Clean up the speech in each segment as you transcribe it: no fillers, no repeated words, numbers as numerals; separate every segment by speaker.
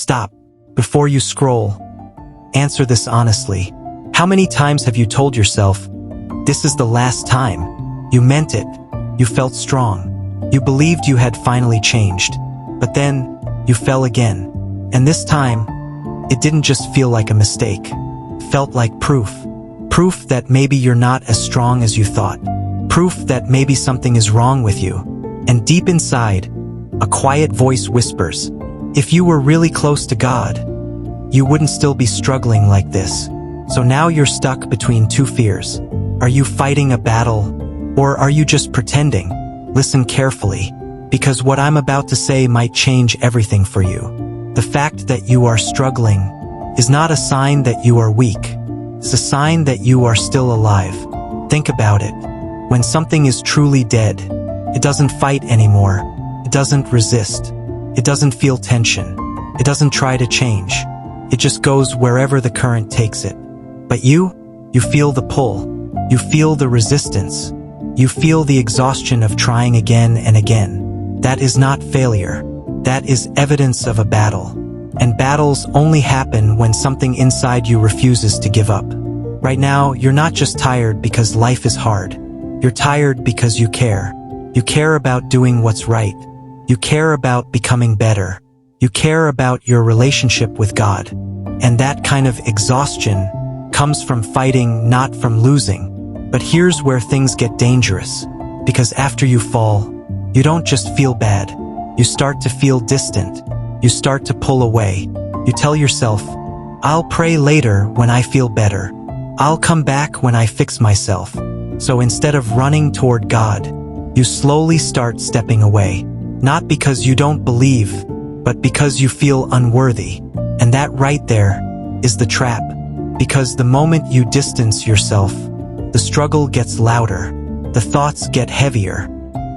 Speaker 1: Stop. Before you scroll, answer this honestly. How many times have you told yourself, this is the last time? You meant it. You felt strong. You believed you had finally changed. But then, you fell again. And this time, it didn't just feel like a mistake. It felt like proof. Proof that maybe you're not as strong as you thought. Proof that maybe something is wrong with you. And deep inside, a quiet voice whispers, if you were really close to God, you wouldn't still be struggling like this. So now you're stuck between two fears. Are you fighting a battle, or are you just pretending? Listen carefully, because what I'm about to say might change everything for you. The fact that you are struggling is not a sign that you are weak. It's a sign that you are still alive. Think about it. When something is truly dead, it doesn't fight anymore. It doesn't resist. It doesn't feel tension. It doesn't try to change. It just goes wherever the current takes it. But you feel the pull. You feel the resistance. You feel the exhaustion of trying again and again. That is not failure. That is evidence of a battle. And battles only happen when something inside you refuses to give up. Right now, you're not just tired because life is hard. You're tired because you care. You care about doing what's right. You care about becoming better. You care about your relationship with God. And that kind of exhaustion comes from fighting, not from losing. But here's where things get dangerous. Because after you fall, you don't just feel bad. You start to feel distant. You start to pull away. You tell yourself, I'll pray later when I feel better. I'll come back when I fix myself. So instead of running toward God, you slowly start stepping away. Not because you don't believe, but because you feel unworthy. And that right there is the trap. Because the moment you distance yourself, the struggle gets louder, the thoughts get heavier,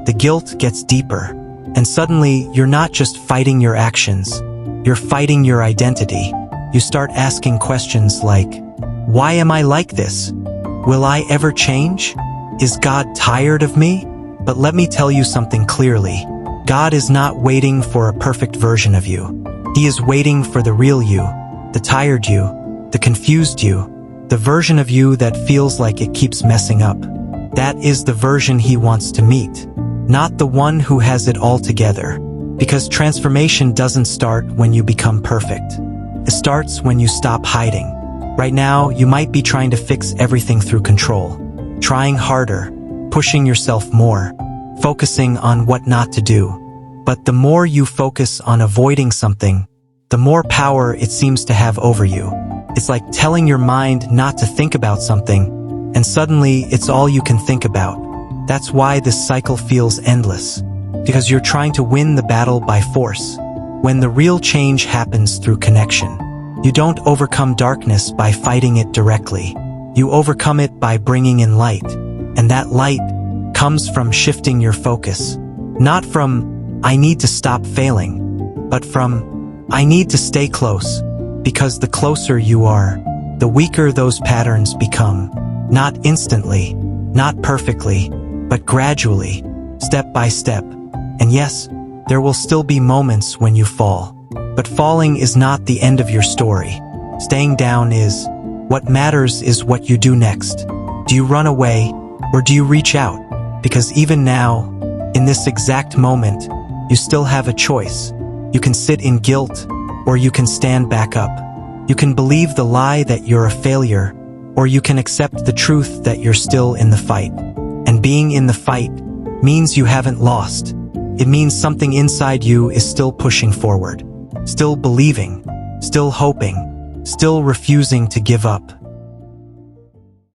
Speaker 1: the guilt gets deeper, and suddenly you're not just fighting your actions, you're fighting your identity. You start asking questions like, why am I like this? Will I ever change? Is God tired of me? But let me tell you something clearly. God is not waiting for a perfect version of you. He is waiting for the real you, the tired you, the confused you, the version of you that feels like it keeps messing up. That is the version He wants to meet, not the one who has it all together. Because transformation doesn't start when you become perfect. It starts when you stop hiding. Right now, you might be trying to fix everything through control, trying harder, pushing yourself more, focusing on what not to do. But the more you focus on avoiding something, the more power it seems to have over you. It's like telling your mind not to think about something, and suddenly it's all you can think about. That's why this cycle feels endless. Because you're trying to win the battle by force, when the real change happens through connection. You don't overcome darkness by fighting it directly. You overcome it by bringing in light. And that light comes from shifting your focus. Not from, I need to stop failing, but from, I need to stay close. Because the closer you are, the weaker those patterns become. Not instantly, not perfectly, but gradually, step by step. And yes, there will still be moments when you fall. But falling is not the end of your story. Staying down is. What matters is what you do next. Do you run away, or do you reach out? Because even now, in this exact moment, you still have a choice. You can sit in guilt, or you can stand back up. You can believe the lie that you're a failure, or you can accept the truth that you're still in the fight. And being in the fight means you haven't lost. It means something inside you is still pushing forward, still believing, still hoping, still refusing to give up.